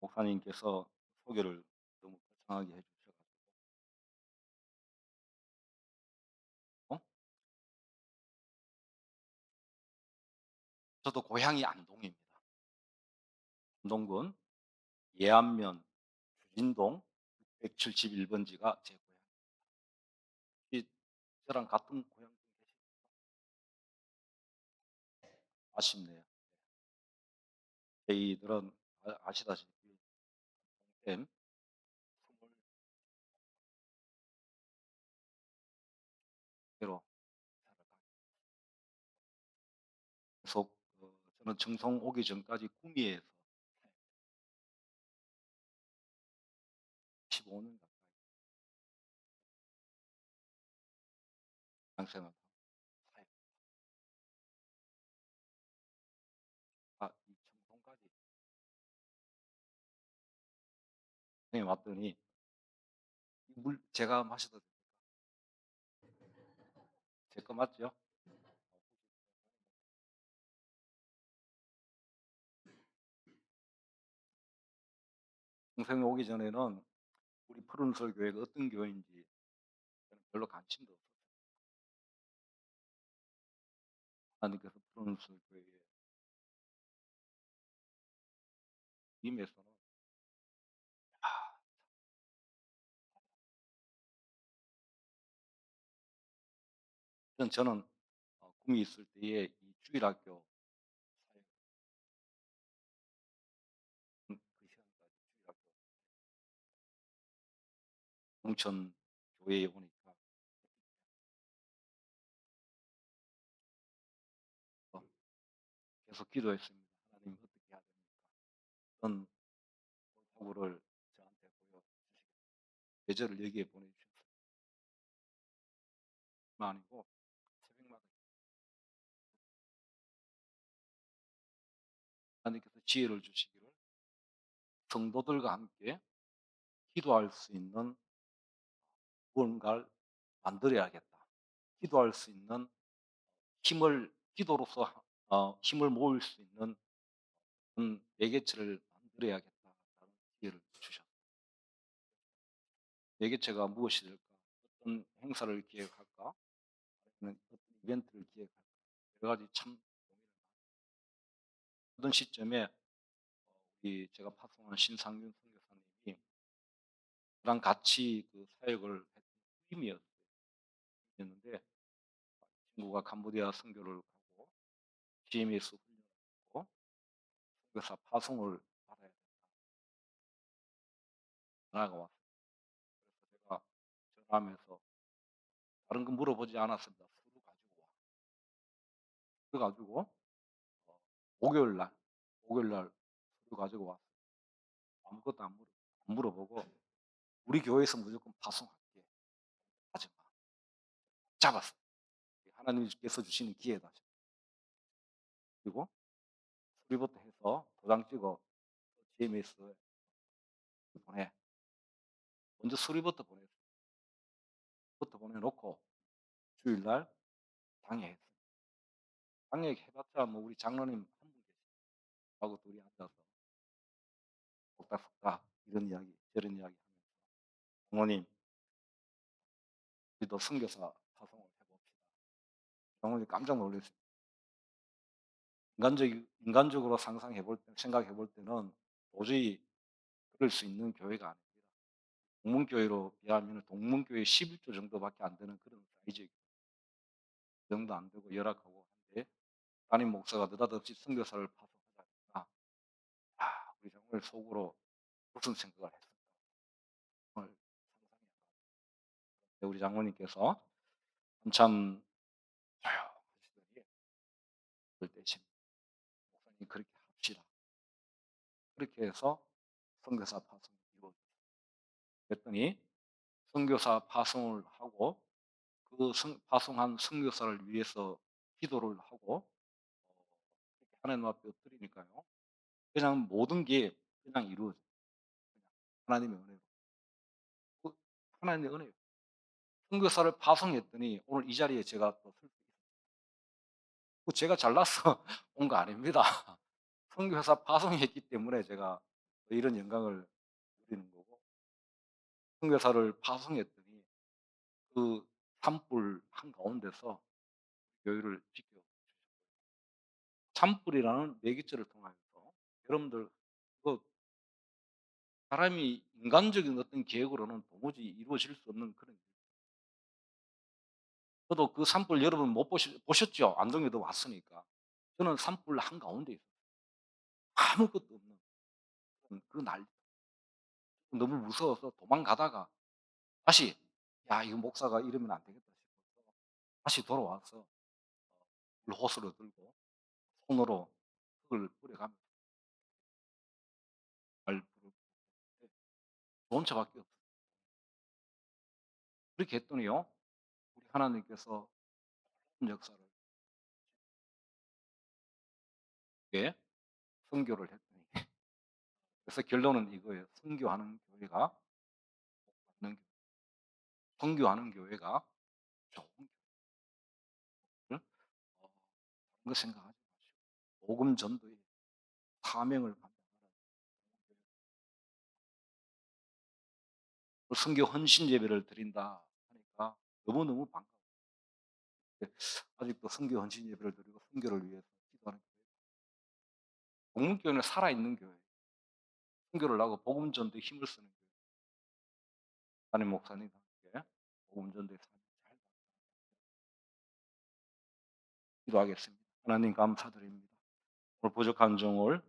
목사님께서 소개를 너무 거창하게 해 주셔 가지고 저도 고향이 안동입니다. 안동군 예안면 주진동 671 번지가 제 고향. 혹시 저랑 같은 고향 분 계실까요? 아쉽네요. 저희들은 아시다시피 동댐 20 개로 계속 저는 정성 오기 전까지 구미에서 15년 가까이 직장 생활 사회 이 정성까지 해 왔더니 이 물 제가 마셔도 제 거 맞죠? 동생이 오기 전에는 우리 푸른솔 교회가 어떤 교회인지 저는 별로 관심도 없었어요. 하나님께서 푸른솔 교회에 임해서는 저는 꿈이 있을 때에 이 주일학교 사역 그 시간까지 주일학교 공천 교회에 오니까 어 계속 기도했습니다. 하나님 어떻게 해야 됩니까? 어떤 도구를 저한테 보여주시겠 계절을 여기에 보내주셨어요. 뿐만 아니고 새벽마다 하나님께서 지혜를 주시기를 성도들과 함께 기도할 수 있는 무언가를 만들어야겠다. 기도할 수 있는 힘을 기도로서 힘을 모을 수 있는 매개체를 만들어야겠다라는 기회를 주셨어요. 매개체가 무엇이 될까? 어떤 행사를 기획할까? 아니면 어떤 이벤트를 기획할까? 여러 가지 참 고민을 하던 시점에 우리 제가 파송한 신상균 선교사님이 저랑 같이 그 사역을 했던 후임이었는데 친구가 캄보디아 선교를 가고 GMS 훈련을 받고 선교사 파송을 받아야 전화가 왔어요. 그래서 제가 전화하면서 다른 거 물어보지 않았습니다. 서류 가지고 와. 그래 가지고 어 목요일 날 목요일 날 서류 가지고 왔어요. 아무것도 안 물어보고 "우리 교회에서 무조건 파송할게. 하지 마." 잡았어요. 하나님께서 주시는 기회다. 그리고 서류부터 해서 도장 찍어 GMS에 보내. 먼저 서류부터 보냈어요. 부터 보내 놓고 주일 날 당회했어요. 당회 해 봤자 뭐 우리 장로님 한 분 계시고 둘이 앉아서 속닥속닥 이런 이야기 저런 이야기 하면서 "장로님 우리도 선교사 파송을 해 봅시다." 장로님 깜짝 놀랐어요. 인간적으로 상상해 볼 때 생각해 볼 때는 도저히 그럴 수 있는 교회가 아닙니다. 동문교회로 비하면 동문교회 11조 정도밖에 안 되는 그런 사이즈 그 정도 안 되고 열악하고 한데 담임 목사가 느닷없이 선교사를 파송하자니까 우리 정말 속으로 무슨 생각을 했을까 정말 상상이 안 가요. 우리 장로님께서 한참 조용하시더니 그럴 때심 목사님 그렇게 합시다. 그렇게 해서 선교사 파송이 이루어졌어요. 그랬더니 선교사 파송을 하고 그 파송한 선교사를 위해서 기도를 하고 이렇게 하나님 앞에 엎드리니까요. 그냥 모든 게 그냥 이루어져요. 그냥 하나님의 은혜로. 그 하나님의 은혜예요. 선교사를 파송했더니 오늘 이 자리에 제가 또 설 수 있어요. 그 제가 잘나서 온 거 아닙니다. 선교사 파송했기 때문에 제가 이런 영광을 누리는 거고, 선교사를 파송했더니 그 산불 한가운데서 교회를 지켜, 산불이라는 매개체를 통하여서 여러분들, 그 사람이 인간적인 어떤 계획으로는 도무지 이루어질 수 없는 그런, 저도 그 산불 여러분 못 보셨죠? 안동에도 왔으니까. 저는 산불 한가운데 있어요. 아무것도 없는 그 날, 너무 무서워서 도망가다가 다시 '야 이거 목사가 이러면 안 되겠다.' 싶어서 다시 돌아와서 물호스를 들고 손으로 흙을 뿌려가면서 잘 부르고 좋은 차밖에 없어요. 그렇게 했더니요, 우리 하나님께서 역사를 게 선교를 했더니, 그래서 결론은 이거예요. 선교하는 교회가 없는 교회, 선교하는 교회가 좋은 교회를 그런 거 생각하지 마시고 복음 전도의 사명을 감당하는 그 선교 헌신 예배를 드린다 하니까 너무너무 반가워요. 아직도 선교 헌신 예배를 드리고 선교를 위해서 기도하는 교회, 동문교회는 살아있는 교회, 선교를 하고 복음 전도에 힘을 쓰는 교회, 담임 목사님과 함께 복음 전도의 삶을 잘 기도하겠습니다. 하나님 감사드립니다. 오늘 부족한 종을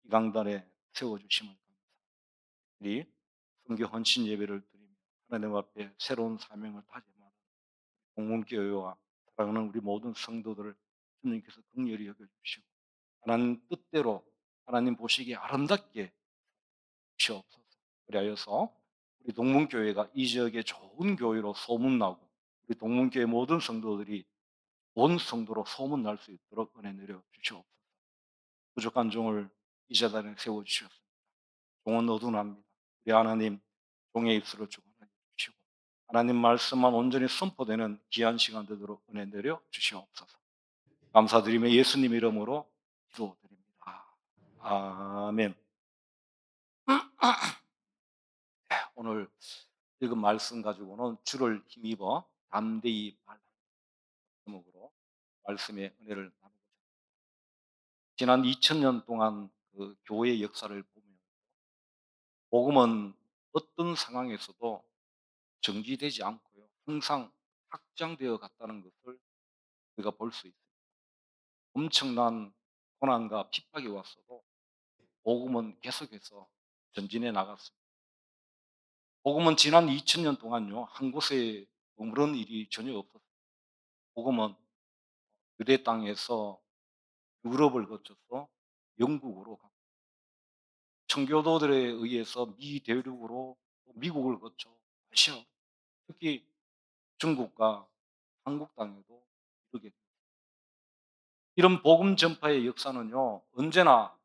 이 강단에 세워주심을 감사드리, 선교 헌신 예배를 드리며 하나님 앞에 새로운 사명을 다짐하는 공문교회와 사랑하는 우리 모든 성도들을 주님께서 긍휼히 여겨주시고 하나님 뜻대로 하나님 보시기에 아름답게 주시옵소서. 그리하여서 우리 동문교회가 이 지역의 좋은 교회로 소문나고 우리 동문교회 모든 성도들이 온 성도로 소문날 수 있도록 은혜 내려 주시옵소서. 부족한 종을 이 재단에 세워주셨습니다. 종은 어둔합니다. 우리 하나님 종의 입술을 주관하여 주시고 하나님 말씀만 온전히 선포되는 귀한 시간 되도록 은혜 내려 주시옵소서. 감사드리며 예수님 이름으로 기도드립니다. 아멘. 오늘 읽은 말씀 가지고는 주를 힘입어 담대히 말하는 제목으로 말씀의 은혜를 나누고 싶습니다. 지난 2000년 동안 그 교회의 역사를 보면 복음은 어떤 상황에서도 정지되지 않고요, 항상 확장되어 갔다는 것을 우리가 볼 수 있습니다. 엄청난 고난과 핍박이 왔어도 복음은 계속해서 전진해 나갔습니다. 복음은 지난 2000년 동안요, 한 곳에 머무른 일이 전혀 없었습니다. 복음은 유대 땅에서 유럽을 거쳐서 영국으로 가고 청교도들에 의해서 미 대륙으로 미국을 거쳐 아시아, 특히 중국과 한국 땅에도 이르게 됩니다. 이런 복음 전파의 역사는요, 언제나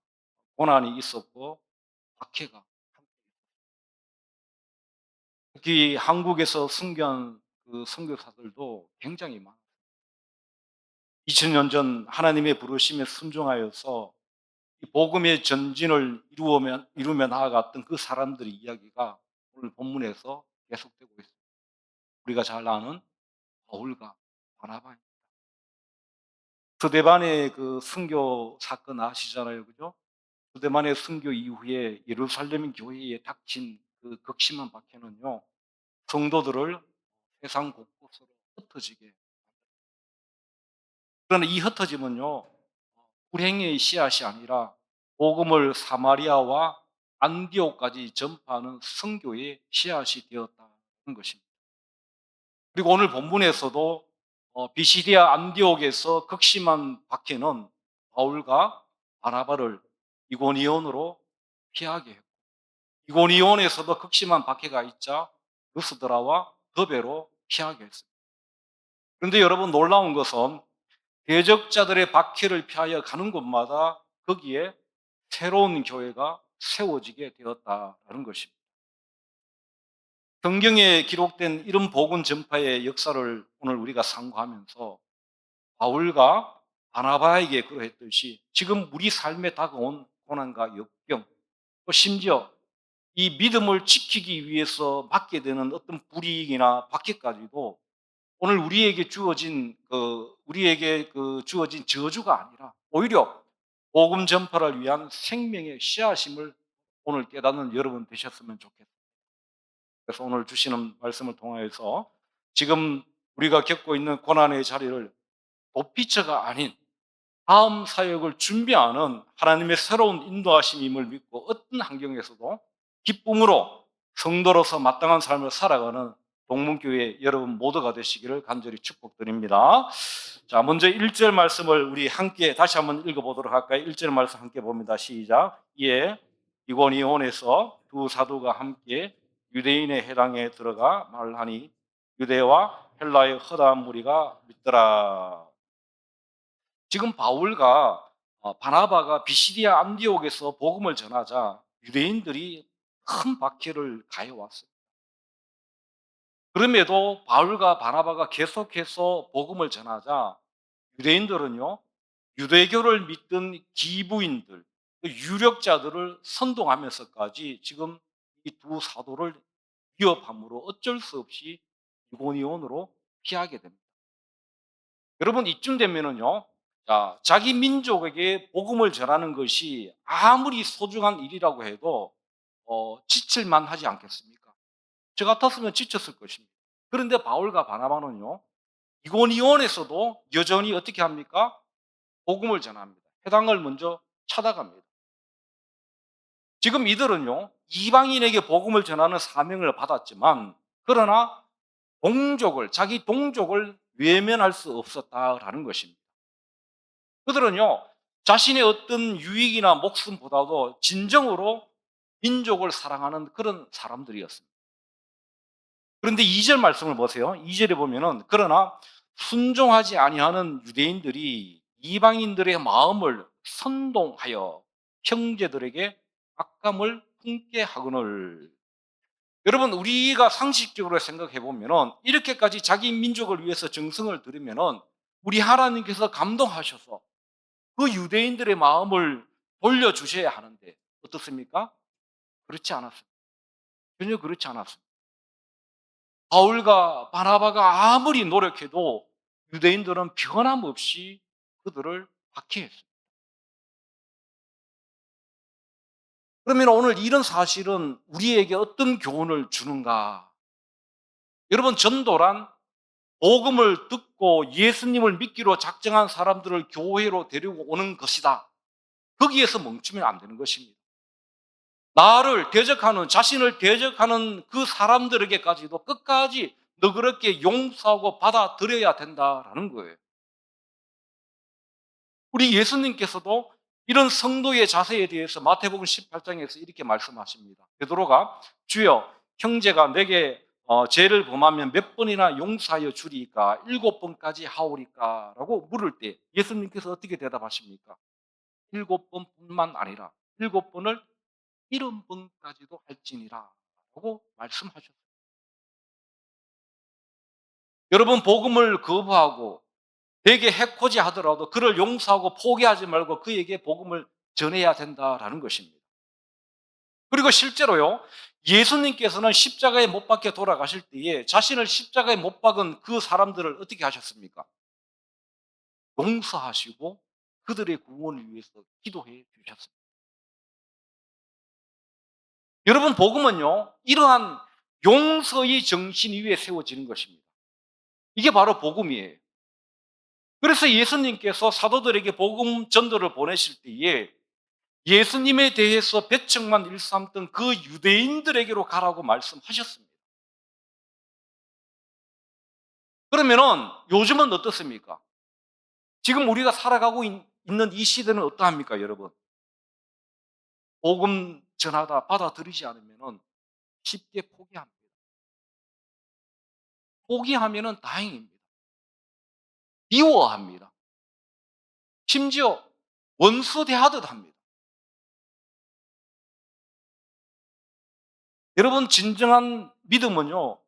고난이 있었고 박해가, 특히 한국에서 순교한 그 선교사들도 굉장히 많아요. 2000년 전 하나님의 부르심에 순종하여서 이 복음의 전진을 이루며 나아갔던 그 사람들의 이야기가 오늘 본문에서 계속되고 있습니다. 우리가 잘 아는 바울과 바나바입니다. 스데반의 그 순교 사건 아시잖아요, 그죠? 스데반의 순교 이후에 예루살렘 교회에 닥친 그 극심한 박해는요, 성도들을 세상 곳곳으로 흩어지게. 그러나 이 흩어짐은요, 불행의 씨앗이 아니라 복음을 사마리아와 안디옥까지 전파하는 선교의 씨앗이 되었다는 것입니다. 그리고 오늘 본문에서도 비시디아 안디옥에서 극심한 박해는 바울과 바나바를 이고니온으로 피하게 했고, 이고니온에서도 극심한 박해가 있자 루스드라와 더베로 피하게 했습니다. 그런데 여러분, 놀라운 것은 대적자들의 박해를 피하여 가는 곳마다 거기에 새로운 교회가 세워지게 되었다는 것입니다. 성경에 기록된 이런 복음 전파의 역사를 오늘 우리가 상고하면서 바울과 바나바에게 그러했듯이 지금 우리 삶에 다가온 고난과 역경, 또 심지어 이 믿음을 지키기 위해서 맞게 되는 어떤 불이익이나 박해까지도 오늘 우리에게 주어진 저주가 아니라 오히려 복음 전파를 위한 생명의 씨앗임을 오늘 깨닫는 여러분 되셨으면 좋겠습니다. 그래서 오늘 주시는 말씀을 통하여서 지금 우리가 겪고 있는 고난의 자리를 도피처가 아닌 다음 사역을 준비하는 하나님의 새로운 인도하심임을 믿고 어떤 환경에서도 기쁨으로 성도로서 마땅한 삶을 살아가는 동문교회 여러분 모두가 되시기를 간절히 축복드립니다. 자, 먼저 1절 말씀을 우리 함께 다시 한번 읽어보도록 할까요? 1절 말씀 함께 봅니다. 시작. 이에 이고니온에서 두 사도가 함께 유대인의 회당에 들어가 말하니 유대와 헬라의 허다한 무리가 믿더라. 지금 바울과 바나바가 비시디아 안디옥에서 복음을 전하자 유대인들이 큰 박해를 가해왔어요. 그럼에도 바울과 바나바가 계속해서 복음을 전하자 유대인들은요, 유대교를 믿던 기부인들, 유력자들을 선동하면서까지 지금 이 두 사도를 위협함으로 어쩔 수 없이 이고니온으로 피하게 됩니다. 여러분, 이쯤 되면은요, 자, 자기 민족에게 복음을 전하는 것이 아무리 소중한 일이라고 해도 지칠만 하지 않겠습니까? 저 같았으면 지쳤을 것입니다. 그런데 바울과 바나바는요, 이고니온에서도 여전히 어떻게 합니까? 복음을 전합니다. 회당을 먼저 찾아갑니다. 지금 이들은요, 이방인에게 복음을 전하는 사명을 받았지만, 그러나 자기 동족을 외면할 수 없었다라는 것입니다. 그들은요, 자신의 어떤 유익이나 목숨보다도 진정으로 민족을 사랑하는 그런 사람들이었습니다. 그런데 2절 말씀을 보세요. 2절에 보면은 그러나 순종하지 아니하는 유대인들이 이방인들의 마음을 선동하여 형제들에게 악감을 품게 하거늘. 여러분, 우리가 상식적으로 생각해 보면은 이렇게까지 자기 민족을 위해서 정성을 들이면은 우리 하나님께서 감동하셔서 그 유대인들의 마음을 돌려주셔야 하는데 어떻습니까? 그렇지 않았습니다. 전혀 그렇지 않았습니다. 바울과 바나바가 아무리 노력해도 유대인들은 변함없이 그들을 박해했습니다. 그러면 오늘 이런 사실은 우리에게 어떤 교훈을 주는가? 여러분, 전도란 복음을 듣고 예수님을 믿기로 작정한 사람들을 교회로 데리고 오는 것이다. 거기에서 멈추면 안 되는 것입니다. 자신을 대적하는 그 사람들에게까지도 끝까지 너그럽게 용서하고 받아들여야 된다라는 거예요. 우리 예수님께서도 이런 성도의 자세에 대해서 마태복음 18장에서 이렇게 말씀하십니다. 베드로가 주여 형제가 내게 죄를 범하면 몇 번이나 용서하여 주리까? 7번까지 하오리까? 라고 물을 때 예수님께서 어떻게 대답하십니까? 7번뿐만 아니라 7번을 70번까지도 할지니라 라고 말씀하셨어요. 여러분, 복음을 거부하고 되게 해코지 하더라도 그를 용서하고 포기하지 말고 그에게 복음을 전해야 된다라는 것입니다. 그리고 실제로요, 예수님께서는 십자가에 못 박혀 돌아가실 때에 자신을 십자가에 못 박은 그 사람들을 어떻게 하셨습니까? 용서하시고 그들의 구원을 위해서 기도해 주셨습니다. 여러분, 복음은요, 이러한 용서의 정신 위에 세워지는 것입니다. 이게 바로 복음이에요. 그래서 예수님께서 사도들에게 복음 전도를 보내실 때에 예수님에 대해서 배척만 일삼던 그 유대인들에게로 가라고 말씀하셨습니다. 그러면은 요즘은 어떻습니까? 지금 우리가 살아가고 있는 이 시대는 어떠합니까, 여러분? 복음 전하다 받아들이지 않으면은 쉽게 포기합니다. 포기하면은 다행입니다. 미워합니다. 심지어 원수 대하듯 합니다. 여러분, 진정한 믿음은요,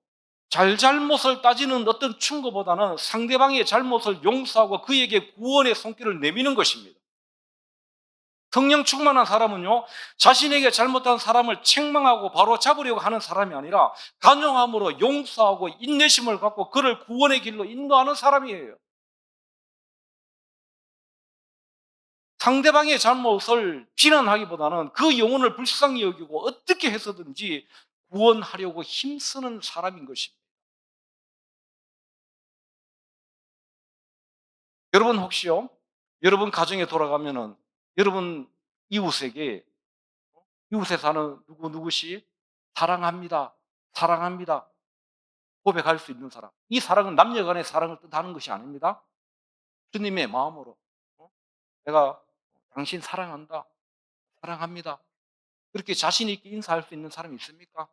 잘잘못을 따지는 어떤 충고보다는 상대방의 잘못을 용서하고 그에게 구원의 손길을 내미는 것입니다. 성령 충만한 사람은요, 자신에게 잘못한 사람을 책망하고 바로 잡으려고 하는 사람이 아니라 간용함으로 용서하고 인내심을 갖고 그를 구원의 길로 인도하는 사람이에요. 상대방의 잘못을 비난하기보다는 그 영혼을 불쌍히 여기고 어떻게 해서든지 구원하려고 힘쓰는 사람인 것입니다. 여러분 혹시요? 여러분 가정에 돌아가면은 여러분 이웃에게 이웃에 사는 누구시 사랑합니다. 사랑합니다. 고백할 수 있는 사람. 이 사랑은 남녀 간의 사랑을 뜻하는 것이 아닙니다. 주님의 마음으로 내가 당신 사랑한다. 사랑합니다. 그렇게 자신 있게 인사할 수 있는 사람이 있습니까?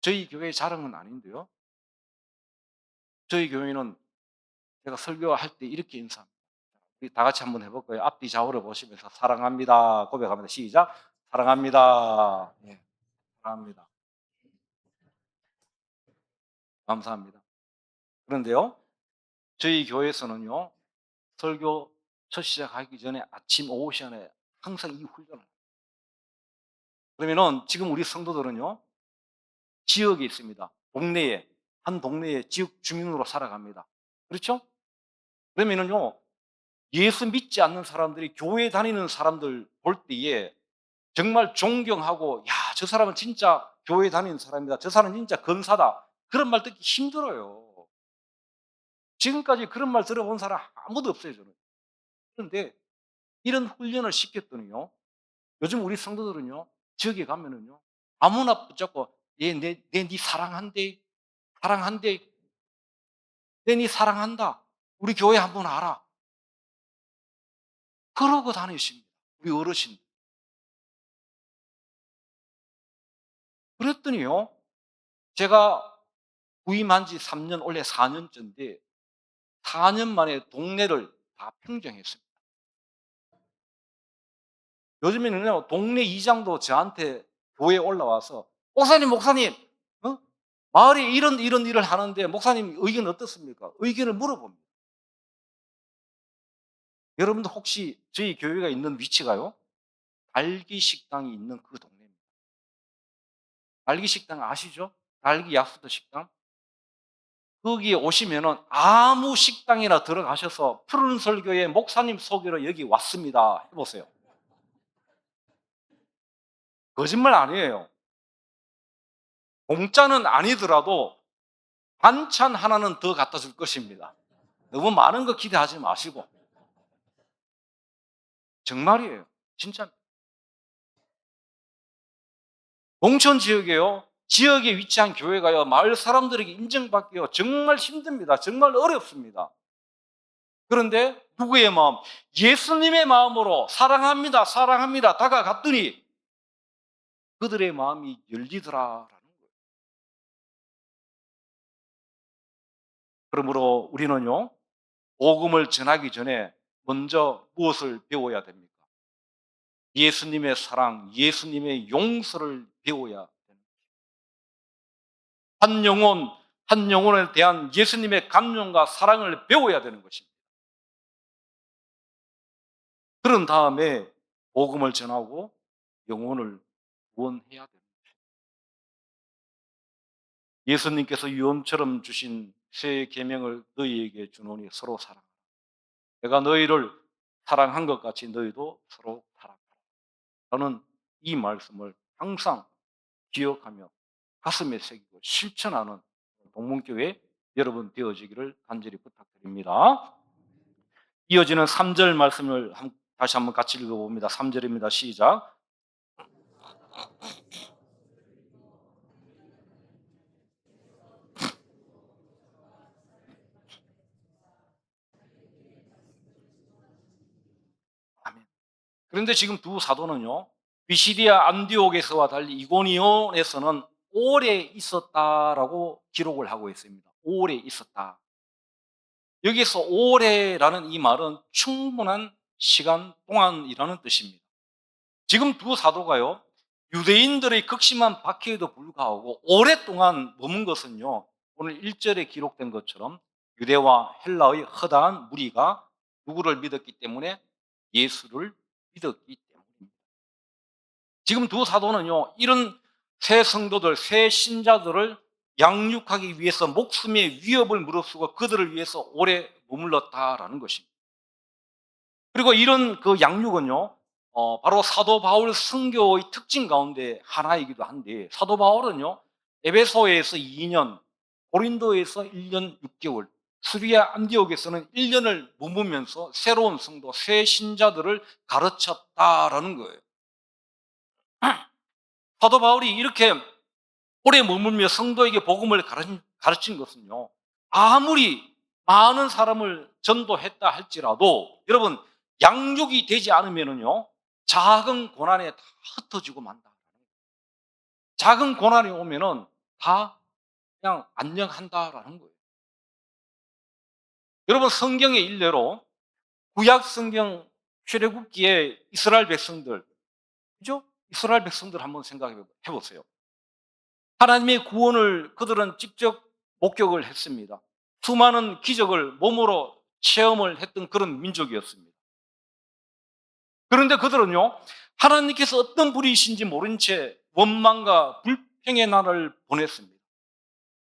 저희 교회 자랑은 아닌데요. 저희 교회는 제가 설교할 때 이렇게 인사합니다. 우리 다 같이 한번 해볼까요? 앞뒤 좌우를 보시면서 사랑합니다. 고백합니다. 시작. 사랑합니다. 예, 사랑합니다. 감사합니다. 그런데요, 저희 교회에서는요, 설교 첫 시작하기 전에 아침 오후 시간에 항상 이 훈련을 해요. 그러면은 지금 우리 성도들은요, 지역에 있습니다. 동네에, 한 동네에 지역 주민으로 살아갑니다. 그렇죠? 그러면은요, 예수 믿지 않는 사람들이 교회 다니는 사람들 볼 때에 정말 존경하고, 야, 저 사람은 진짜 교회 다니는 사람이다. 저 사람은 진짜 근사다. 그런 말 듣기 힘들어요. 지금까지 그런 말 들어본 사람 아무도 없어요, 저는. 그런데 이런 훈련을 시켰더니요, 요즘 우리 성도들은요, 지역에 가면은요, 아무나 붙잡고, 얘, 네 사랑한대, 사랑한대, 네 사랑한다. 우리 교회 한번 알아. 그러고 다니십니다. 우리 어르신. 그랬더니요, 제가 부임한 지 3년, 원래 4년째인데, 4년 만에 동네를 다 평정했습니다. 요즘에는요, 동네 이장도 저한테 교회에 올라와서, 목사님, 목사님, 어? 마을에 이런 일을 하는데, 목사님 의견 어떻습니까? 의견을 물어봅니다. 여러분들 혹시 저희 교회가 있는 위치가요, 달기 식당이 있는 그 동네입니다. 달기 식당 아시죠? 달기 약수도 식당. 거기에 오시면은 아무 식당이나 들어가셔서 푸른 설교에 목사님 소개로 여기 왔습니다. 해보세요. 거짓말 아니에요. 공짜는 아니더라도 반찬 하나는 더 갖다 줄 것입니다. 너무 많은 거 기대하지 마시고. 정말이에요. 진짜. 농촌 지역에요, 지역에 위치한 교회가요, 마을 사람들에게 인정받기요, 정말 힘듭니다. 정말 어렵습니다. 그런데 누구의 마음? 예수님의 마음으로 사랑합니다, 사랑합니다 다가갔더니 그들의 마음이 열리더라라는 거예요. 그러므로 우리는요, 복음을 전하기 전에 먼저 무엇을 배워야 됩니까? 예수님의 사랑, 예수님의 용서를 배워야 됩니다. 한 영혼, 한 영혼에 대한 예수님의 감정과 사랑을 배워야 되는 것입니다. 그런 다음에 복음을 전하고 영혼을 구원해야 됩니다. 예수님께서 유언처럼 주신 새 계명을 너희에게 주노니 서로 사랑하라. 내가 너희를 사랑한 것 같이 너희도 서로 사랑하라. 저는 이 말씀을 항상 기억하며 가슴에 새기고 실천하는 동문교회 여러분 되어지기를 간절히 부탁드립니다. 이어지는 3절 말씀을 다시 한번 같이 읽어봅니다. 3절입니다. 시작. 아멘. 그런데 지금 두 사도는요, 비시디아 안디옥에서와 달리 이고니온에서는 오래 있었다라고 기록을 하고 있습니다. 오래 있었다. 여기서 오래라는 이 말은 충분한 시간 동안이라는 뜻입니다. 지금 두 사도가요, 유대인들의 극심한 박해에도 불구하고 오랫동안 머문 것은요, 오늘 1절에 기록된 것처럼 유대와 헬라의 허다한 무리가 누구를 믿었기 때문에? 예수를 믿었기 때문입니다. 지금 두 사도는요, 이런 새 성도들, 새 신자들을 양육하기 위해서 목숨의 위협을 무릅쓰고 그들을 위해서 오래 머물렀다라는 것입니다. 그리고 이런 그 양육은요, 바로 사도 바울 선교의 특징 가운데 하나이기도 한데, 사도 바울은요, 에베소에서 2년, 고린도에서 1년 6개월, 수리아 안디옥에서는 1년을 머무면서 새로운 성도, 새 신자들을 가르쳤다라는 거예요. 사도 바울이 이렇게 오래 머물며 성도에게 복음을 가르친 것은요, 아무리 많은 사람을 전도했다 할지라도 여러분, 양육이 되지 않으면요, 작은 고난에 다 흩어지고 만다. 작은 고난이 오면은 다 그냥 안녕한다라는 거예요. 여러분, 성경의 일례로 구약 성경 출애굽기에 이스라엘 백성들, 그죠? 이스라엘 백성들 한번 생각해 보세요. 하나님의 구원을 그들은 직접 목격을 했습니다. 수많은 기적을 몸으로 체험을 했던 그런 민족이었습니다. 그런데 그들은요, 하나님께서 어떤 분이신지 모른 채 원망과 불평의 날을 보냈습니다.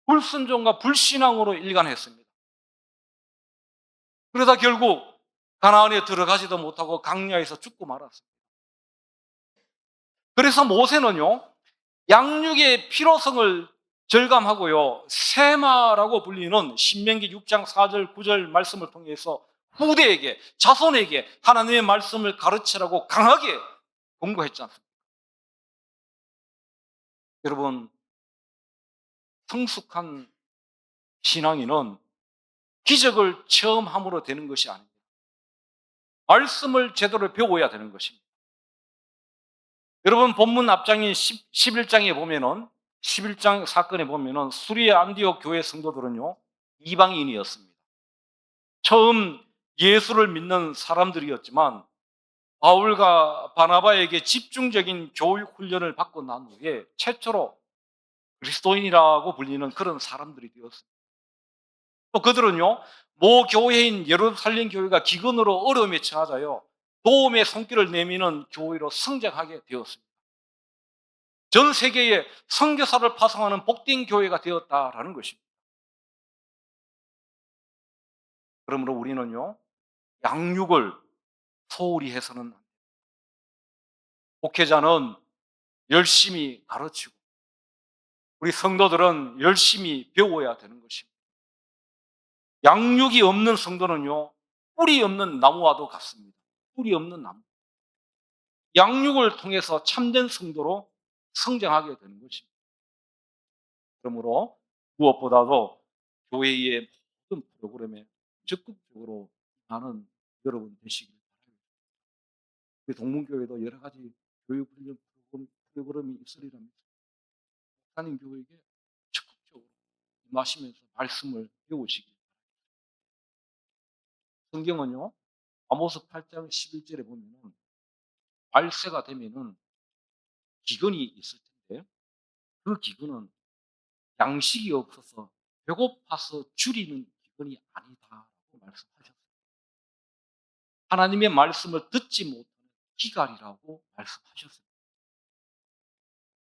불순종과 불신앙으로 일관했습니다. 그러다 결국 가나안에 들어가지도 못하고 광야에서 죽고 말았습니다. 그래서 모세는요, 양육의 필요성을 절감하고요, 세마라고 불리는 신명기 6장 4절 9절 말씀을 통해서 후대에게, 자손에게 하나님의 말씀을 가르치라고 강하게 권고했지 않습니까? 여러분, 성숙한 신앙인은 기적을 체험함으로 되는 것이 아닙니다. 말씀을 제대로 배워야 되는 것입니다. 여러분, 본문 앞장인 11장에 보면은, 11장 사건에 보면은 수리아 안디옥 교회 성도들은요, 이방인이었습니다. 처음 예수를 믿는 사람들이었지만 바울과 바나바에게 집중적인 교육 훈련을 받고 난 후에 최초로 그리스도인이라고 불리는 그런 사람들이 되었습니다. 또 그들은요, 모 교회인 예루살렘 교회가 기근으로 어려움에 처하자요, 도움의 손길을 내미는 교회로 성장하게 되었습니다. 전 세계에 선교사를 파송하는 복된 교회가 되었다라는 것입니다. 그러므로 우리는요, 양육을 소홀히 해서는 안 됩니다. 목회자는 열심히 가르치고 우리 성도들은 열심히 배워야 되는 것입니다. 양육이 없는 성도는요, 뿌리 없는 나무와도 같습니다. 뿌리 없는 나무. 양육을 통해서 참된 성도로 성장하게 되는 것입니다. 그러므로 무엇보다도 교회의 모든 프로그램에 적극적으로 하는 여러분 되시길 바랍니다. 우리 동문교회도 여러 가지 교육훈련 프로그램이 있으리라 믿습니다. 목사님 교회에게 적극적으로 임하시면서 말씀을 배우시기 바랍니다. 성경은요, 아모스 8장 11절에 보면은 말세가 되면은 기근이 있을 텐데 그 기근은 양식이 없어서 배고파서 줄이는 기근이 아니다라고 말씀하셨어요. 하나님의 말씀을 듣지 못하는 기갈이라고 말씀하셨어요.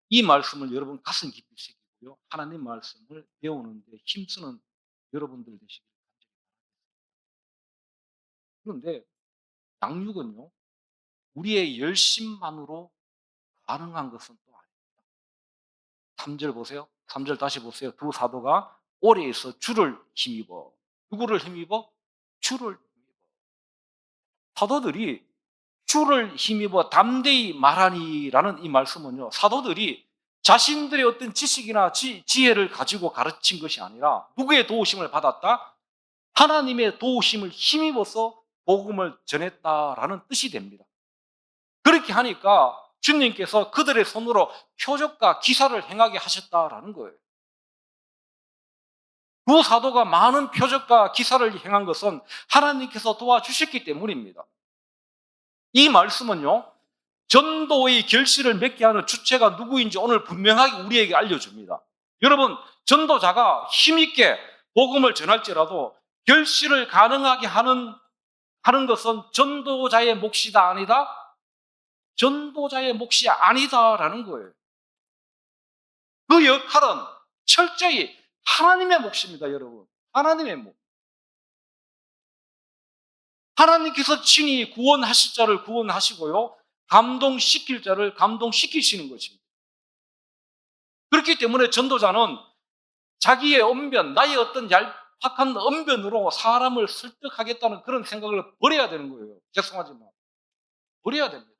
이 말씀을 여러분 가슴 깊이 새기고요, 하나님 말씀을 배우는 데 힘쓰는 여러분들 되시길 바랍니다. 그런데 양육은요, 우리의 열심만으로 가능한 것은 또 아닙니다. 3절 보세요. 3절 다시 보세요. 두 사도가 오래에서 주를 힘입어. 누구를 힘입어? 주를 힘입어. 사도들이 주를 힘입어 담대히 말하니라는 이 말씀은요, 사도들이 자신들의 어떤 지식이나 지혜를 가지고 가르친 것이 아니라 누구의 도우심을 받았다? 하나님의 도우심을 힘입어서 복음을 전했다라는 뜻이 됩니다. 그렇게 하니까 주님께서 그들의 손으로 표적과 기사를 행하게 하셨다라는 거예요. 두 사도가 많은 표적과 기사를 행한 것은 하나님께서 도와주셨기 때문입니다. 이 말씀은요, 전도의 결실을 맺게 하는 주체가 누구인지 오늘 분명하게 우리에게 알려줍니다. 여러분, 전도자가 힘있게 복음을 전할지라도 결실을 가능하게 하는 하는 것은 전도자의 몫이다 아니다? 전도자의 몫이 아니다라는 거예요. 그 역할은 철저히 하나님의 몫입니다, 여러분. 하나님의 몫. 하나님께서 친히 구원하실 자를 구원하시고요. 감동시킬 자를 감동시키시는 것입니다. 그렇기 때문에 전도자는 자기의 언변, 나의 어떤 얄팍한 언변으로 사람을 설득하겠다는 그런 생각을 버려야 되는 거예요. 죄송하지만. 버려야 됩니다.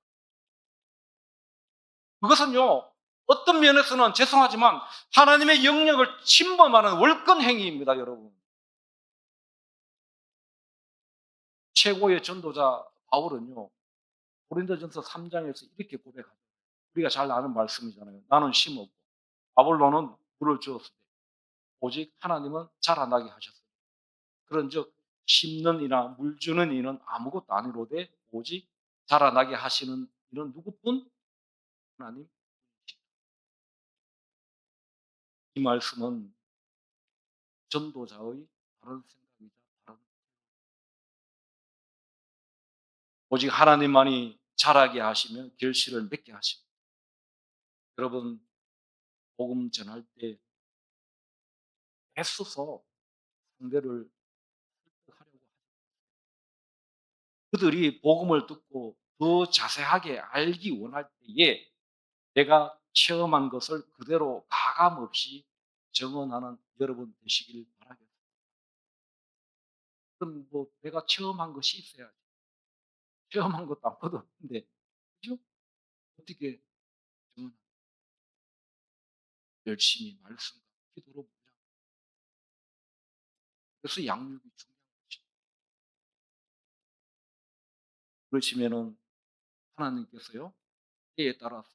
그것은요, 어떤 면에서는 죄송하지만 하나님의 영역을 침범하는 월권 행위입니다, 여러분. 최고의 전도자 바울은요, 고린도전서 3장에서 이렇게 고백합니다. 우리가 잘 아는 말씀이잖아요. 나는 심었고 아볼로는 물을 주었으되 오직 하나님은 자라나게 하셨으니 그런즉 심는 이나 물 주는 이는 아무것도 아니로되 오직 자라나게 하시는 이는 누구뿐? 하나님. 이 말씀은 전도자의 다른 생각이자 다른 오직 하나님만이 자라게 하시며 결실을 맺게 하십니다. 여러분, 복음 전할 때 애써서 상대를 설득하려고 하죠. 그들이 복음을 듣고 더 자세하게 알기 원할 때에 내가 체험한 것을 그대로 가감없이 증언하는 여러분 되시길 바라겠습니다. 그럼 뭐 내가 체험한 것이 있어야지. 체험한 것도 아무것도 없는데, 그죠? 어떻게 증언? 열심히 말씀과 기도로 보자. 그래서 양육이 중요한 것입니다. 그러시면은 하나님께서요, 때에 따라서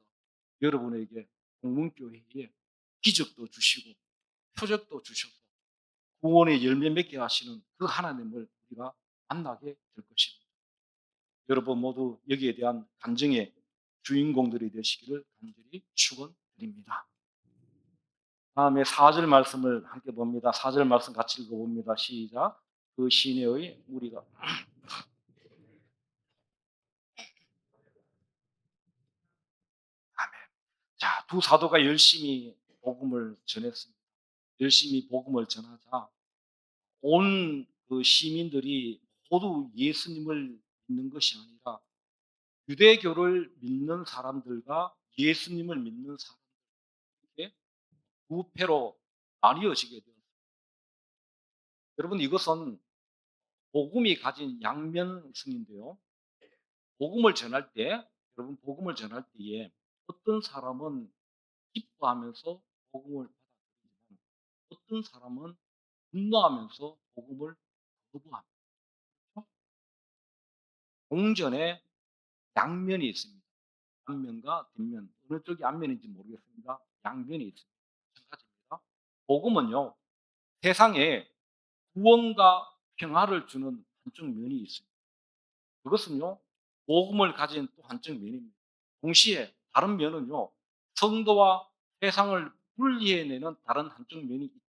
여러분에게 공문교회에 기적도 주시고 표적도 주셔서 구원의 열매 맺게 하시는 그 하나님을 우리가 만나게 될 것입니다. 여러분 모두 여기에 대한 간증의 주인공들이 되시기를 간절히 축원드립니다. 다음에 4절 말씀을 함께 봅니다. 4절 말씀 같이 읽어봅니다. 시작. 그 시내의 우리가 아멘. 자, 두 사도가 열심히 복음을 전했습니다. 열심히 복음을 전하자 온 그 시민들이 모두 예수님을 믿는 것이 아니라 유대교를 믿는 사람들과 예수님을 믿는 사람들에게 부패로 나뉘어지게 되었습니다. 여러분, 이것은 복음이 가진 양면성인데요. 복음을 전할 때, 여러분 복음을 전할 때에 어떤 사람은 기뻐하면서 복음을 받아들이지만 어떤 사람은 분노하면서 복음을 거부합니다. 그렇죠? 공전에 양면이 있습니다. 앞면과 뒷면, 어느 쪽이 앞면인지 모르겠습니다. 양면이 있습니다. 마찬가지입니다. 복음은요, 세상에 구원과 평화를 주는 한쪽 면이 있습니다. 그것은요, 복음을 가진 또 한쪽 면입니다. 동시에 다른 면은요, 성도와 세상을 분리해내는 다른 한쪽 면이 있다는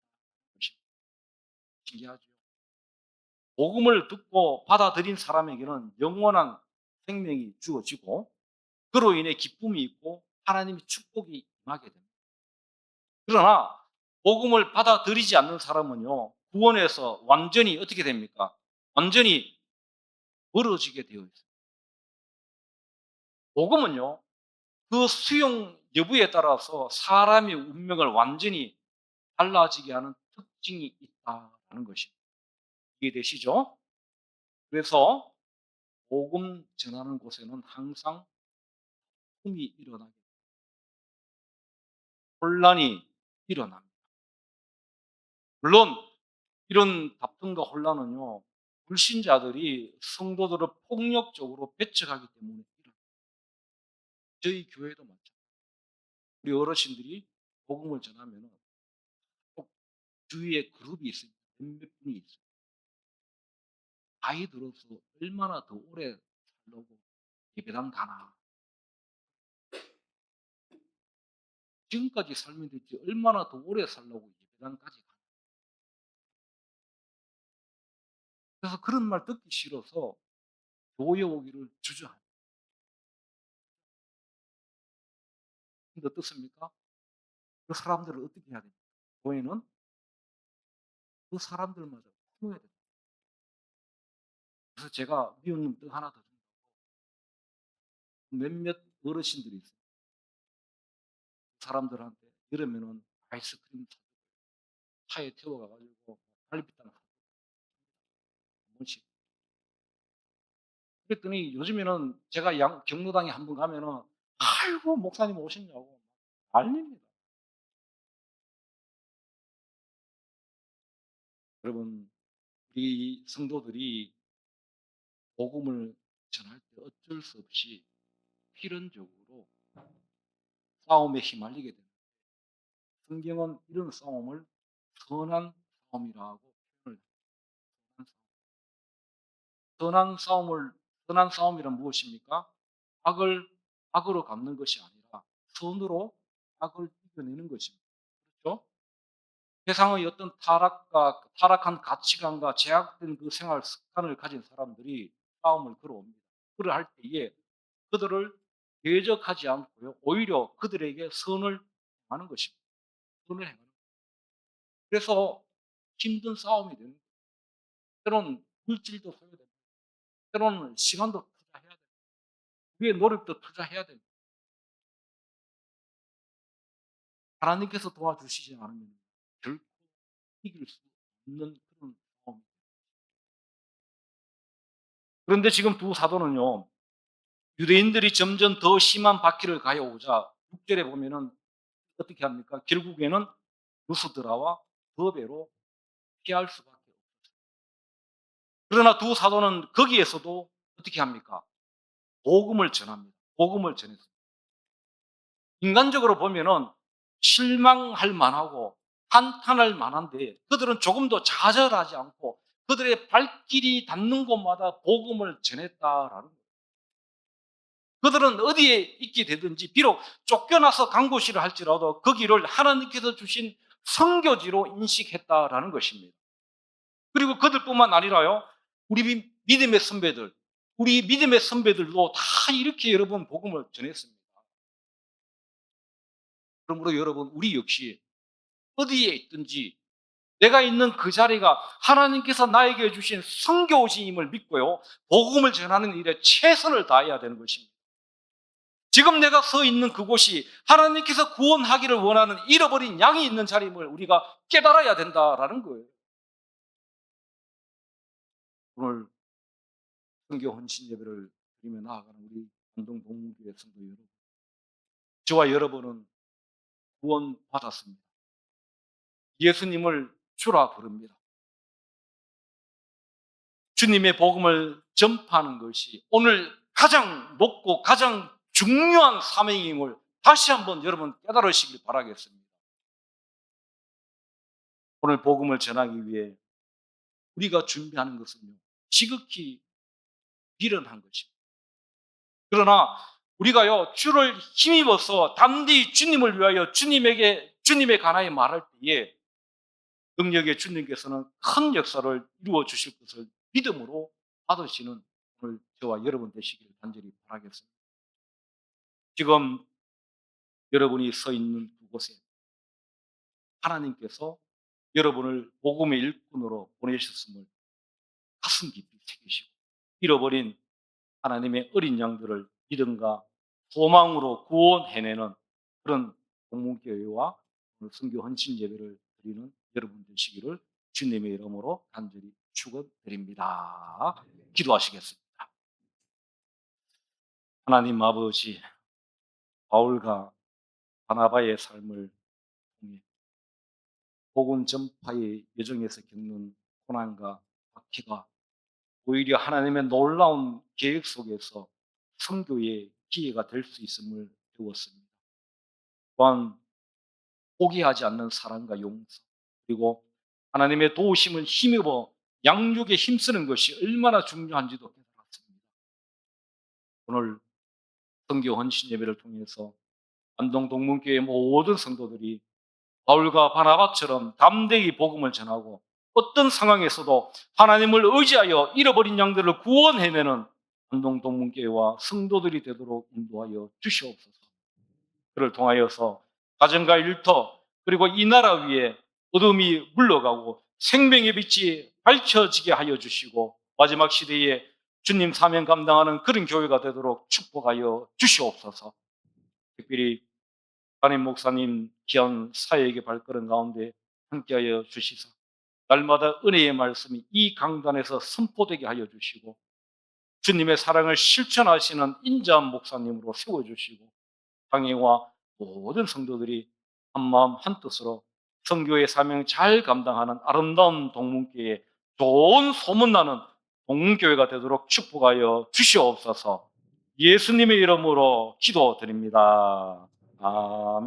것입니다. 신기하죠? 복음을 듣고 받아들인 사람에게는 영원한 생명이 주어지고 그로 인해 기쁨이 있고 하나님의 축복이 임하게 됩니다. 그러나 복음을 받아들이지 않는 사람은요, 구원에서 완전히 어떻게 됩니까? 완전히 멀어지게 되어 있습니다. 복음은요, 그 수용 여부에 따라서 사람의 운명을 완전히 달라지게 하는 특징이 있다는 것입니다. 이해되시죠? 그래서 복음 전하는 곳에는 항상 흠이 일어나게 혼란이 일어납니다. 물론 이런 다툼과 혼란은요, 불신자들이 성도들을 폭력적으로 배척하기 때문에 일어납니다. 저희 교회도 마찬가지입니다. 우리 어르신들이 복음을 전하면 꼭 주위에 그룹이 있습니다. 몇몇 분이 있어요. 나이 들어서 얼마나 더 오래 살려고 예배당 가나. 지금까지 살면 됐지 얼마나 더 오래 살려고 예배당까지 가나. 그래서 그런 말 듣기 싫어서 교회 오기를 주저하는. 근데 어떻습니까? 그 사람들을 어떻게 해야 됩니까? 교회는 그 사람들마저 품어야 됩니다. 그래서 제가 미운 떡 하나 더 줍니다. 몇몇 어르신들이 있어요. 그 사람들한테 이러면은 아이스크림 차에 태워가가지고 갈비탕 한 번씩. 그랬더니 요즘에는 제가 경로당에 한번 가면은 아이고 목사님 오셨냐고 난립니다. 여러분, 우리 성도들이 복음을 전할 때 어쩔 수 없이 필연적으로 싸움에 휘말리게 됩니다. 성경은 이런 싸움을 선한 싸움이라고 표현을 합니다. 선한 싸움이란 무엇입니까? 악을 악으로 갚는 것이 아니라 선으로 악을 이겨내는 것입니다. 그렇죠? 세상의 어떤 타락한 가치관과 제약된 그 생활 습관을 가진 사람들이 싸움을 걸어옵니다. 그를 할 때에 그들을 대적하지 않고요. 오히려 그들에게 선을 하는 것입니다. 선을 행하는. 그래서 힘든 싸움이 되는 거예요. 때로는 물질도 소요됩니다. 때로는 시간도 투자해야 됩니다. 위에 노력도 투자해야 됩니다. 하나님께서 도와주시지 않으면 결코 이길 수 없는 그런 싸움입니다. 그런데 지금 두 사도는요, 유대인들이 점점 더 심한 바퀴를 가해오자 6절에 보면은 어떻게 합니까? 결국에는 루스드라와 더베로 피할 수밖에 없어요. 그러나 두 사도는 거기에서도 어떻게 합니까? 복음을 전합니다. 복음을 전했습니다. 인간적으로 보면은 실망할 만하고 한탄할 만한데 그들은 조금도 좌절하지 않고 그들의 발길이 닿는 곳마다 복음을 전했다라는 거예요. 그들은 어디에 있게 되든지 비록 쫓겨나서 간 곳이라 할지라도 거기를 하나님께서 주신 선교지로 인식했다라는 것입니다. 그리고 그들뿐만 아니라요, 우리 믿음의 선배들, 우리 믿음의 선배들도 다 이렇게 여러분 복음을 전했습니다. 그러므로 여러분, 우리 역시 어디에 있든지 내가 있는 그 자리가 하나님께서 나에게 주신 선교지임을 믿고요, 복음을 전하는 일에 최선을 다해야 되는 것입니다. 지금 내가 서 있는 그곳이 하나님께서 구원하기를 원하는 잃어버린 양이 있는 자리임을 우리가 깨달아야 된다라는 거예요. 오늘 선교 헌신 예배를 드리며 나아가는 우리 안동 동문교회 성도 여러분, 저와 여러분은 구원받았습니다. 예수님을 주라 부릅니다. 주님의 복음을 전파하는 것이 오늘 가장 높고 가장 중요한 사명임을 다시 한번 여러분 깨달으시길 바라겠습니다. 오늘 복음을 전하기 위해 우리가 준비하는 것은요, 지극히 미련한 것입니다. 그러나 우리가요, 주를 힘입어서 담대히 주님을 위하여 주님에 관하여 말할 때에 능력의 주님께서는 큰 역사를 이루어 주실 것을 믿음으로 받으시는 오늘 저와 여러분 되시길 간절히 바라겠습니다. 지금 여러분이 서 있는 그곳에 하나님께서 여러분을 복음의 일꾼으로 보내셨음을 가슴 깊이 새기시고 잃어버린 하나님의 어린 양들을 믿음과 소망으로 구원해내는 그런 공문교회와 선교 헌신 예배를 드리는 여러분 되시기를 주님의 이름으로 간절히 축원드립니다. 기도하시겠습니다. 하나님 아버지, 바울과 바나바의 삶을 통해 복음 전파의 여정에서 겪는 고난과 박해가 오히려 하나님의 놀라운 계획 속에서 선교의 기회가 될 수 있음을 배웠습니다. 또한 포기하지 않는 사랑과 용서, 그리고 하나님의 도우심을 힘입어 양육에 힘쓰는 것이 얼마나 중요한지도 깨달았습니다. 오늘 선교 헌신 예배를 통해서 안동 동문교회 모든 성도들이 바울과 바나바처럼 담대히 복음을 전하고 어떤 상황에서도 하나님을 의지하여 잃어버린 양들을 구원해내는 안동 동문교회와 성도들이 되도록 인도하여 주시옵소서. 그를 통하여서 가정과 일터 그리고 이 나라 위에 어둠이 물러가고 생명의 빛이 밝혀지게 하여 주시고 마지막 시대에 주님 사명 감당하는 그런 교회가 되도록 축복하여 주시옵소서. 특별히 담임 목사님 귀한 사역의 발걸음 가운데 함께하여 주시사 날마다 은혜의 말씀이 이 강단에서 선포되게 하여 주시고 주님의 사랑을 실천하시는 인자한 목사님으로 세워주시고 장애와 모든 성도들이 한마음 한뜻으로 선교의 사명 잘 감당하는 아름다운 동문교회, 좋은 소문나는 동문교회가 되도록 축복하여 주시옵소서. 예수님의 이름으로 기도드립니다. 아멘.